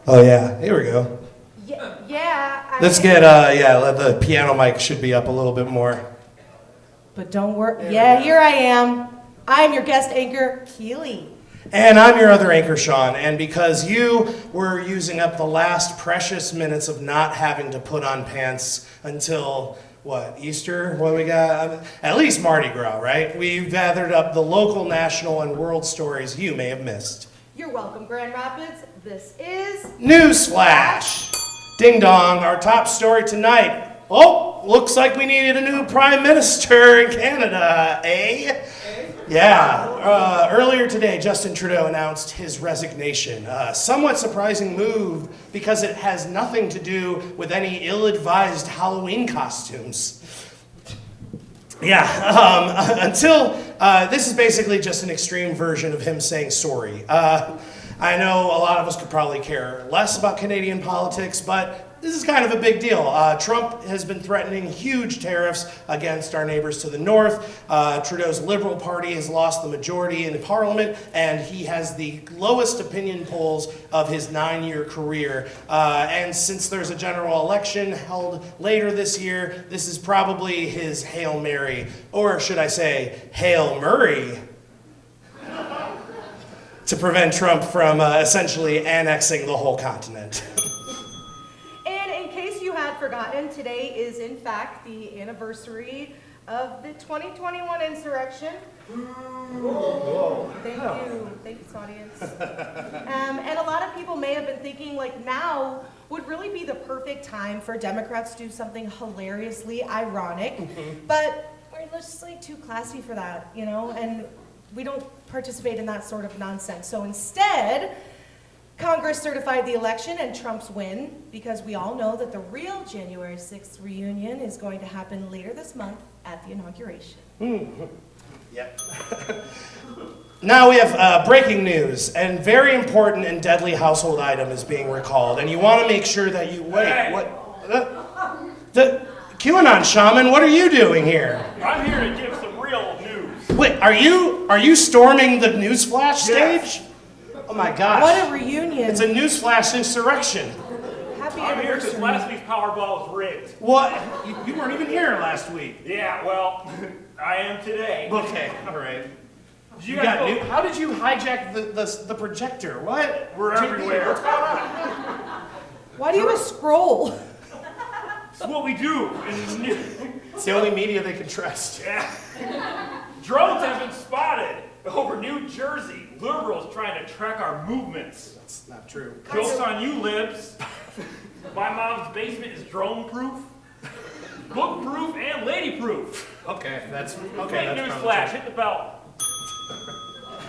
Oh yeah, here we go. Yeah. Let's get, the piano mic should be up a little bit more. But don't worry. Yeah, here I am. I'm your guest anchor, Keely. And I'm your other anchor, Sean, and because you were using up the last precious minutes of not having to put on pants until, Easter? What do we got? At least Mardi Gras, right? We've gathered up the local, national, and world stories you may have missed. You're welcome, Grand Rapids. This is NewsFlash! Ding dong, our top story tonight. Oh, looks like we needed a new prime minister in Canada, eh? Yeah, earlier today, Justin Trudeau announced his resignation. A somewhat surprising move because it has nothing to do with any ill-advised Halloween costumes. Yeah, until, this is basically just an extreme version of him saying sorry. I know a lot of us could probably care less about Canadian politics, but this is kind of a big deal. Trump has been threatening huge tariffs against our neighbors to the north. Trudeau's Liberal Party has lost the majority in Parliament, and he has the lowest opinion polls of his 9-year career. And since there's a general election held later this year, this is probably his Hail Mary, or should I say, Hail Murray, to prevent Trump from essentially annexing the whole continent. Forgotten, today is in fact the anniversary of the 2021 insurrection. Thanks audience. And a lot of people may have been thinking like now would really be the perfect time for Democrats to do something hilariously ironic, but we're just like too classy for that, and we don't participate in that sort of nonsense. So instead, Congress certified the election and Trump's win because we all know that the real January 6th reunion is going to happen later this month at the inauguration. Yep. Now we have breaking news, and very important and deadly household item is being recalled, and you want to make sure that you wait. What? The QAnon shaman, what are you doing here? I'm here to give some real news. Wait, are you storming the NewsFlash stage? Yes. Oh my gosh. What a reunion. It's a NewsFlash insurrection. Happy I'm here because anniversary. last week's Powerball was rigged. What? You weren't even here last week. Yeah, well, I am today. Okay, all right. Did you guys know? How did you hijack the projector? What? We're everywhere. Why do you have a scroll? It's what we do. It's the only media they can trust. Yeah. Drones have been spotted over New Jersey. Liberals trying to track our movements. That's not true. Jokes on you, libs. My mom's basement is drone-proof, book-proof, and lady-proof. Okay, that's Fake news flash. Hit the bell.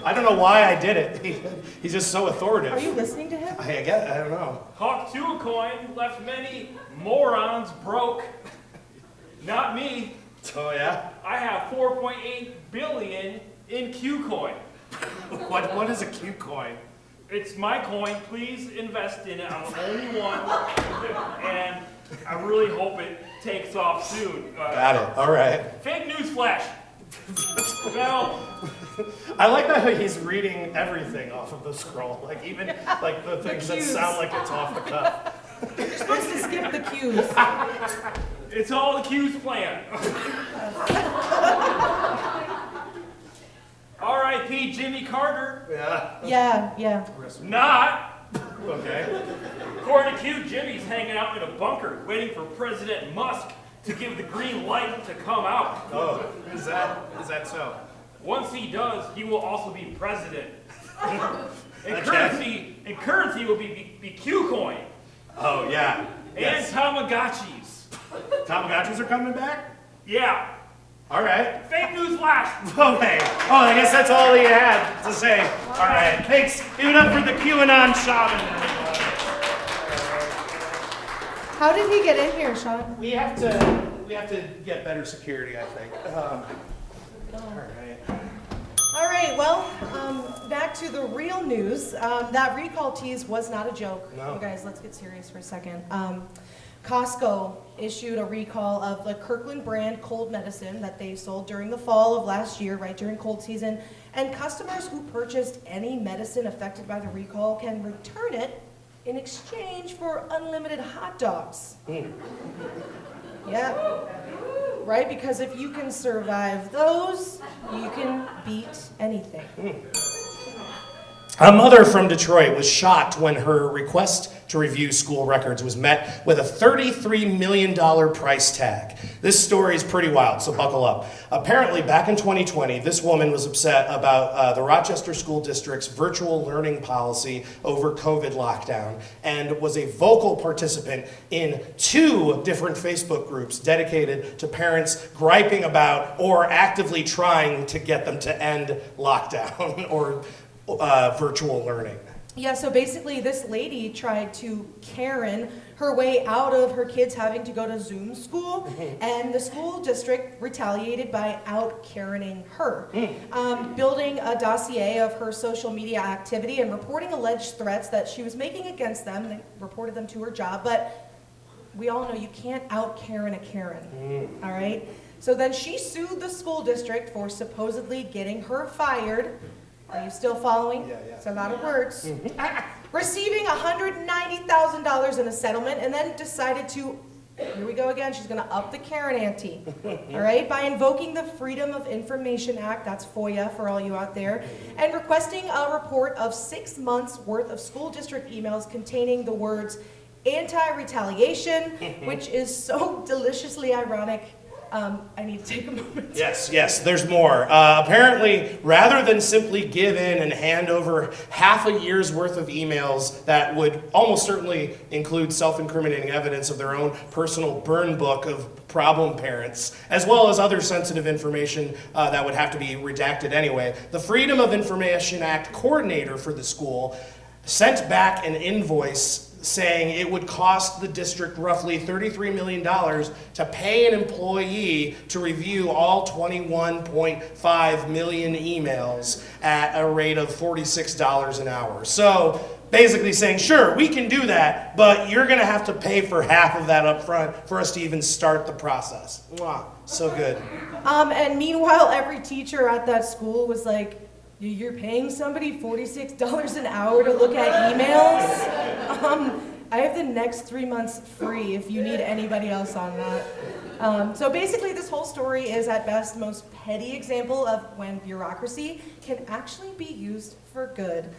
I don't know why I did it. He's just so authoritative. Are you listening to him? I don't know. Hawk 2 coin left many morons broke. Not me. Oh yeah? I have 4.8 billion in Q coin. What is a Q coin? It's my coin. Please invest in it. I'm the only one, and I really hope it takes off soon. Got it. All right. Fake news flash. Well, I like that he's reading everything off of the scroll, like even like the things that cues. sound like it's off the cuff. You're supposed to skip the cues. it's all the Q's plan. R.I.P. Jimmy Carter. Yeah. Yeah. Not. Okay. According to Q, Jimmy's hanging out in a bunker waiting for President Musk to give the green light to come out. Oh, is that so? Once he does, he will also be president. and Okay. currency will be Q coin. Oh yeah. And Yes. Tamagotchis. Tamagotchis are coming back? Yeah. All right. Fake news flash. Okay. Oh, I guess that's all he had to say. All right. Thanks. Give it up for the QAnon shaman. How did he get in here, Sean? We have to get better security, I think. All right. All right, well, back to the real news. That recall tease was not a joke. No. You guys, let's get serious for a second. Costco issued a recall of the Kirkland brand cold medicine that they sold during the fall of last year, right during cold season. And customers who purchased any medicine affected by the recall can return it in exchange for unlimited hot dogs. Yeah, right? Because if you can survive those, you can beat anything. A mother from Detroit was shocked when her request to review school records was met with a $33 million price tag. This story is pretty wild, so buckle up. Apparently, back in 2020, this woman was upset about the Rochester School District's virtual learning policy over COVID lockdown and was a vocal participant in 2 different Facebook groups dedicated to parents griping about or actively trying to get them to end lockdown or virtual learning. Yeah, so basically this lady tried to Karen her way out of her kids having to go to Zoom school, and the school district retaliated by out-Karening her, building a dossier of her social media activity and reporting alleged threats that she was making against them. They reported them to her job, but we all know you can't out-Karen a Karen, all right? So then she sued the school district for supposedly getting her fired. Are you still following? Yeah. It's a lot of words. Receiving $190,000 in a settlement, and then decided to, here we go again, she's going to up the Karen ante, all right, by invoking the Freedom of Information Act, that's FOIA for all you out there, and requesting a report of 6 months worth of school district emails containing the words anti-retaliation, which is so deliciously ironic. I need to take a moment. Yes, there's more. Apparently, rather than simply give in and hand over half a year's worth of emails that would almost certainly include self-incriminating evidence of their own personal burn book of problem parents, as well as other sensitive information that would have to be redacted anyway, the Freedom of Information Act coordinator for the school sent back an invoice saying it would cost the district roughly $33 million to pay an employee to review all 21.5 million emails at a rate of $46 an hour. So basically saying, sure, we can do that, but you're going to have to pay for half of that up front for us to even start the process. Mwah, so good. And meanwhile, every teacher at that school was like, you're paying somebody $46 an hour to look at emails? I have the next 3 months free if you need anybody else on that. So basically this whole story is at best most petty example of when bureaucracy can actually be used for good.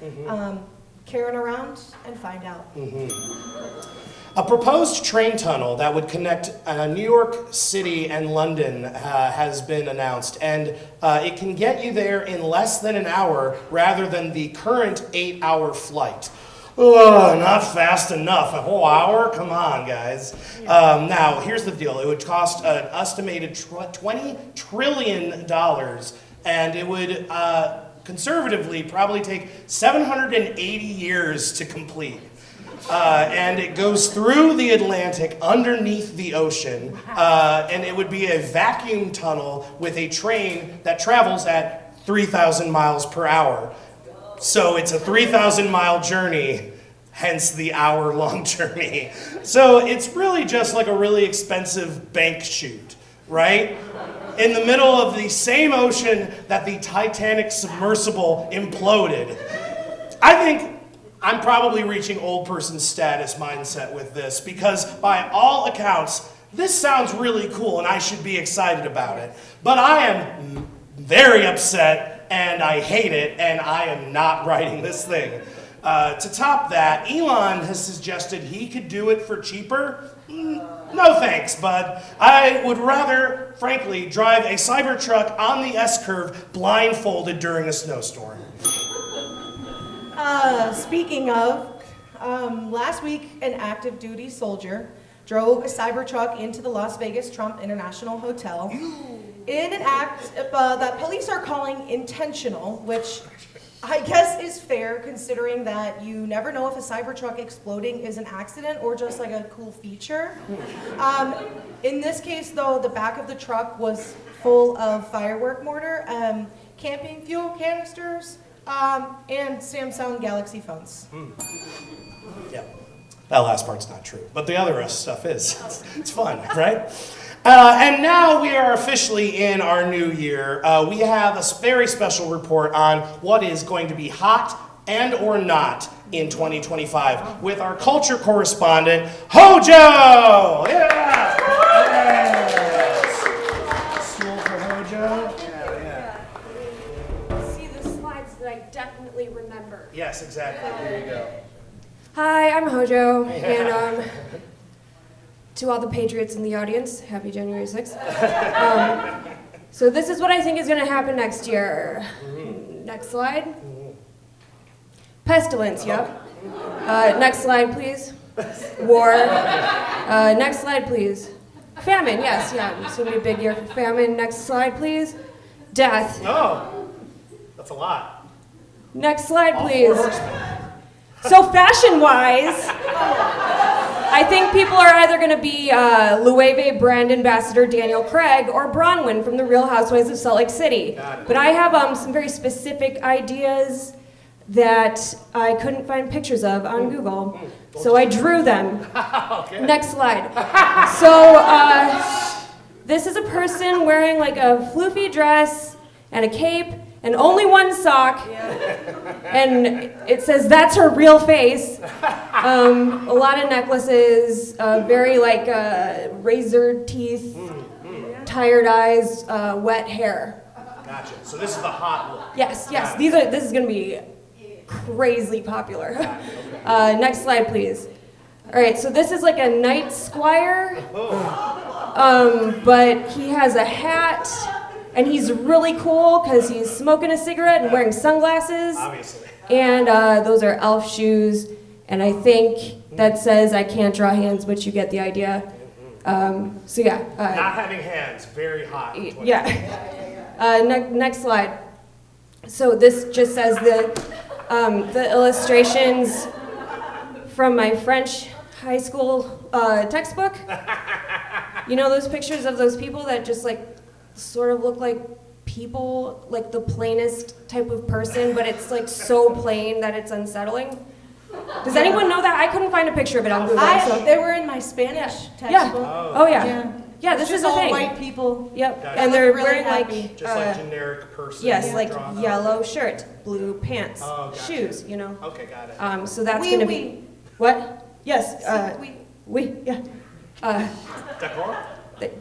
Karen around and find out. A proposed train tunnel that would connect New York City and London has been announced, and it can get you there in less than an hour rather than the current 8-hour flight. Oh, not fast enough. A whole hour? Come on, guys. Now, here's the deal. It would cost an estimated $20 trillion, and it would conservatively probably take 780 years to complete. And it goes through the Atlantic, underneath the ocean, and it would be a vacuum tunnel with a train that travels at 3,000 miles per hour. So it's a 3,000-mile journey, hence the hour-long journey. So it's really just like a really expensive bank shoot, right? In the middle of the same ocean that the Titanic submersible imploded. I think I'm probably reaching old person status mindset with this because by all accounts, this sounds really cool and I should be excited about it. But I am very upset and I hate it and I am not writing this thing. To top that, Elon has suggested he could do it for cheaper. No thanks, bud. I would rather, frankly, drive a Cybertruck on the S-curve blindfolded during a snowstorm. Speaking of, last week an active duty soldier drove a Cybertruck into the Las Vegas Trump International Hotel in an act that police are calling intentional, which I guess is fair considering that you never know if a Cybertruck exploding is an accident or just like a cool feature. In this case though, the back of the truck was full of firework mortar, camping fuel canisters, and Samsung Galaxy phones. Yep. That last part's not true, but the other stuff is. It's fun, right? And now we are officially in our new year. We have a very special report on what is going to be hot and or not in 2025 with our culture correspondent, HOJO! Yeah! School for HOJO? Yeah. See the slides that I definitely remember. Yes, exactly. Here you go. Hi, I'm HOJO, and to all the patriots in the audience, happy January 6th. So this is what I think is going to happen next year. Next slide. Pestilence, yep. Next slide, please. War. Next slide, please. Famine, yes, yeah. It's going to be a big year for famine. Next slide, please. Death. Oh, that's a lot. Next slide, All please. 4 horsemen. So fashion-wise, I think people are either going to be Loewe brand ambassador Daniel Craig or Bronwyn from The Real Housewives of Salt Lake City. Got it. But I have some very specific ideas that I couldn't find pictures of on Google, so I drew them. Okay. Next slide. So this is a person wearing like a floofy dress and a cape and only one sock, and it says that's her real face. A lot of necklaces, very like razor teeth, tired eyes, wet hair. Gotcha. So this is the hot look. Yes, yes. Got it. This is gonna be crazily popular. Next slide, please. All right, so this is like a night squire, but he has a hat. And he's really cool because he's smoking a cigarette and wearing sunglasses. Obviously. And those are elf shoes. And I think that says I can't draw hands, but you get the idea. So yeah. Not having hands, very hot. in 20. Yeah. Next slide. So this just says the illustrations from my French high school textbook. You know those pictures of those people that just like sort of look like people, like the plainest type of person, but it's like so plain that it's unsettling. Does anyone know that? I couldn't find a picture of it on Google. So. They were in my Spanish textbook. Yeah. Oh yeah. Yeah. Yeah, this It's is just a all thing. white people. Yep. Gotcha. And they're Really wearing happy. like Just like generic person. yes, like drawn up. yellow shirt, blue pants, Oh, gotcha. shoes. You know. Okay, got it. So that's Oui, gonna oui. be what? Yes. Oui. Yeah. D'accord? They-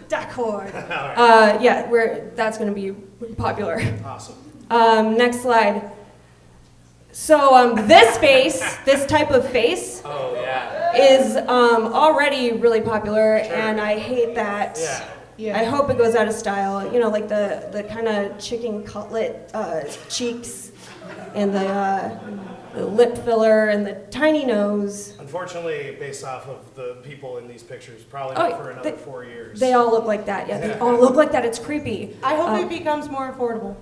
D'accord. All right. Yeah, that's going to be popular. Awesome. Next slide. So this face, this type of face, Oh, yeah. is already really popular, Sure. and I hate that. Yeah. Yeah. I hope it goes out of style. You know, like the kind of chicken cutlet cheeks, and the lip filler, and the tiny nose. Unfortunately, based off of the people in these pictures, probably Oh, not for another 4 years. They all look like that. Yeah, they all look like that. It's creepy. I hope it becomes more affordable.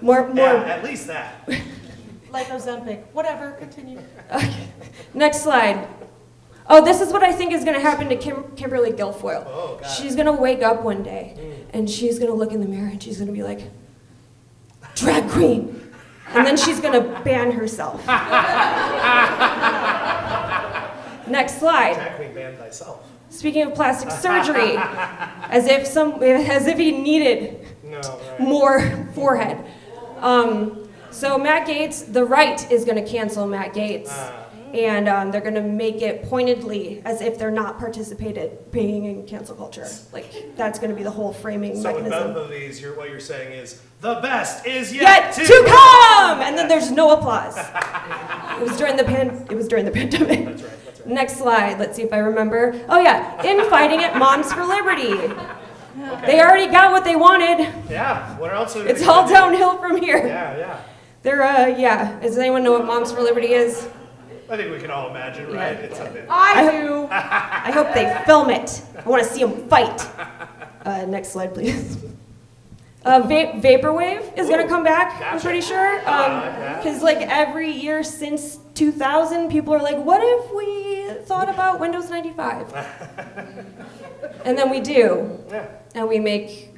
More. Yeah, at least that. Like Ozempic. Whatever, continue. Okay. Next slide. Oh, this is what I think is going to happen to Kimberly Guilfoyle. Oh, got She's going to wake up one day, and she's going to look in the mirror, and she's going to be like, drag queen. And then she's going to ban herself. Next slide. Drag queen ban thyself. Speaking of plastic surgery, as if he needed No, right. more forehead. So Matt Gaetz, the right is going to cancel Matt Gaetz. And they're going to make it pointedly as if they're not participating in cancel culture. Like, that's going to be the whole framing So with mechanism. both of these, what you're saying is, the best is Yet to come! And then there's no applause. It was during the pandemic. That's right, that's right. Next slide. Let's see if I remember. Oh yeah, infighting at Moms for Liberty. Okay. They already got what they wanted. Yeah, what else are It's they all gonna do? downhill from here. Yeah, yeah. They're yeah. Does anyone know what Moms for Liberty is? I think we can all imagine, right? Yeah. It's something. I do. I hope they film it. I want to see them fight. Next slide, please. Vaporwave is going to come back, I'm Gotcha. pretty sure. Yeah. Because like every year since 2000, people are like, what if we thought about Windows 95? And then we do. Yeah. And we make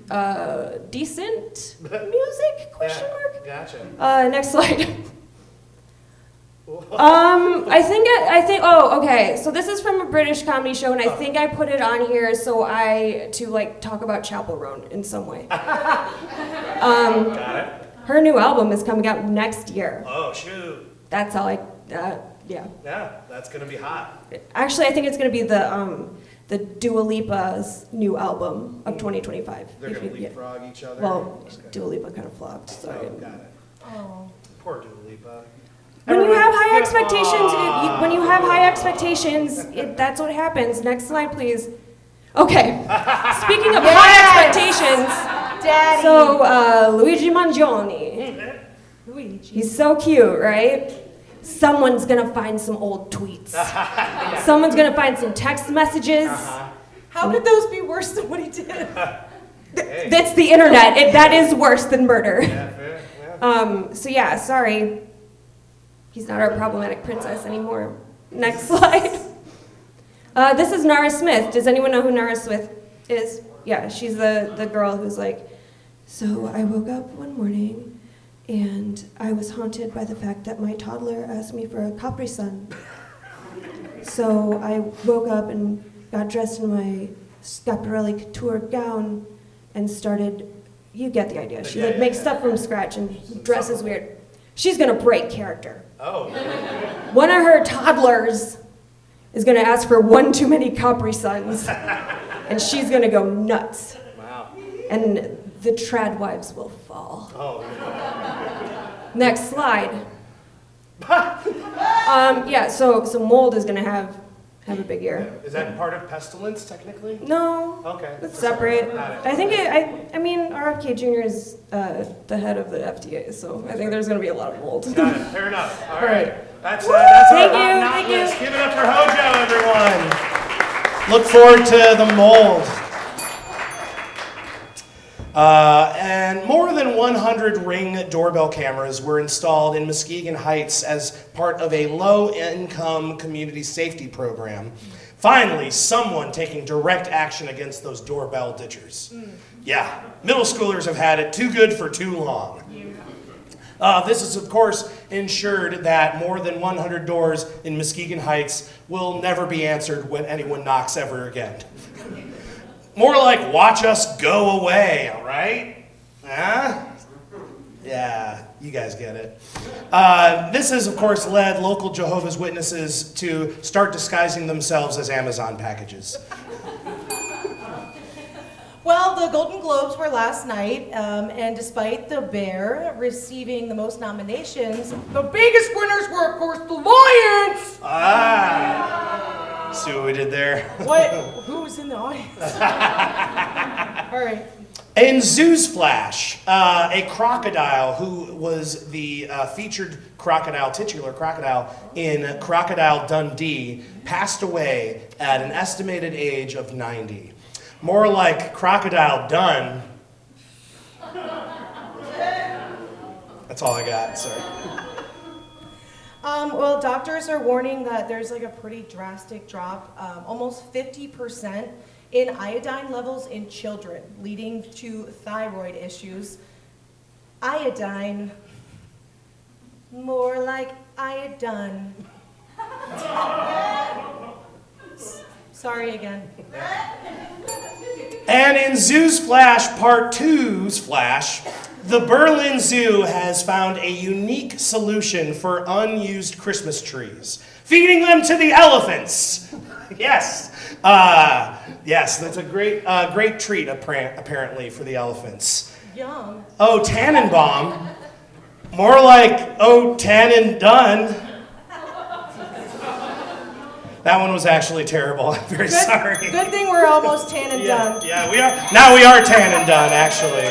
decent music, question mark? Gotcha. Next slide. I think, oh, okay. So this is from a British comedy show, and I think I put it on here to like talk about Chapel Roan in some way. Got it. Her new album is coming out next year. Oh, shoot. That's all yeah. Yeah, that's going to be hot. Actually, I think it's going to be the Dua Lipa's new album of 2025. They're going to leapfrog each other? Well, Okay. Dua Lipa kind of flopped, so. Oh, got it. Oh. Poor Dua Lipa. When you have high expectations, when you have high expectations, that's what happens. Next slide, please. Okay. Speaking of high expectations, Daddy. so Luigi Mangione. Luigi. He's so cute, right? Someone's gonna find some old tweets. Someone's gonna find some text messages. How could those be worse than what he did? Hey. That's the internet. That is worse than murder. Yeah, fair. Yeah. So yeah, sorry. He's not our problematic princess anymore. Next slide. This is Nara Smith. Does anyone know who Nara Smith is? Yeah, she's the girl who's like, so I woke up one morning and I was haunted by the fact that my toddler asked me for a Capri Sun. So I woke up and got dressed in my Schiaparelli couture gown and started, you get the idea. She like makes stuff from scratch and dresses weird. She's gonna break character. Oh. One of her toddlers is gonna ask for one too many Capri Suns, and she's gonna go nuts. Wow. And the trad wives will fall. Oh. Next slide. Yeah, so mold is gonna have a big year. Is that part of pestilence, technically? No, Okay. it's separate. Got it. I think I mean RFK Jr. is the head of the FDA, so I think there's gonna be a lot of mold. Got it. Fair enough. All All right. right. That's Thank our you, hot thank list. you. Give it up for HOJO, everyone. Look forward to the mold. And more than 100 Ring doorbell cameras were installed in Muskegon Heights as part of a low-income community safety program. Finally, someone taking direct action against those doorbell ditchers. Yeah, middle schoolers have had it too good for too long. This is, of course, ensured that more than 100 doors in Muskegon Heights will never be answered when anyone knocks ever again. More like, watch us go away, all right? Huh? Yeah, you guys get it. This has, of course, led local Jehovah's Witnesses to start disguising themselves as Amazon packages. Well, the Golden Globes were last night, and despite The Bear receiving the most nominations, the biggest winners were, of course, the Lions! See what we did there? What? Who was in the audience? All right. In NewsFlash, a crocodile who was the featured crocodile, titular crocodile in Crocodile Dundee, passed away at an estimated age of 90. More like Crocodile Dun. That's all I got, sorry. Well, doctors are warning that there's like a pretty drastic drop, almost 50% in iodine levels in children, leading to thyroid issues. Iodine, more like iodine. Sorry again. And in NewsFlash Part 2's Flash, the Berlin Zoo has found a unique solution for unused Christmas trees, feeding them to the elephants. Yes. Yes, that's a great treat apparently for the elephants. Yum. Oh, Tannenbaum. More like, oh, Tannendun. That one was actually terrible. I'm very sorry. Good thing we're almost tan and done. Yeah, we are. Now we are tan and done, actually.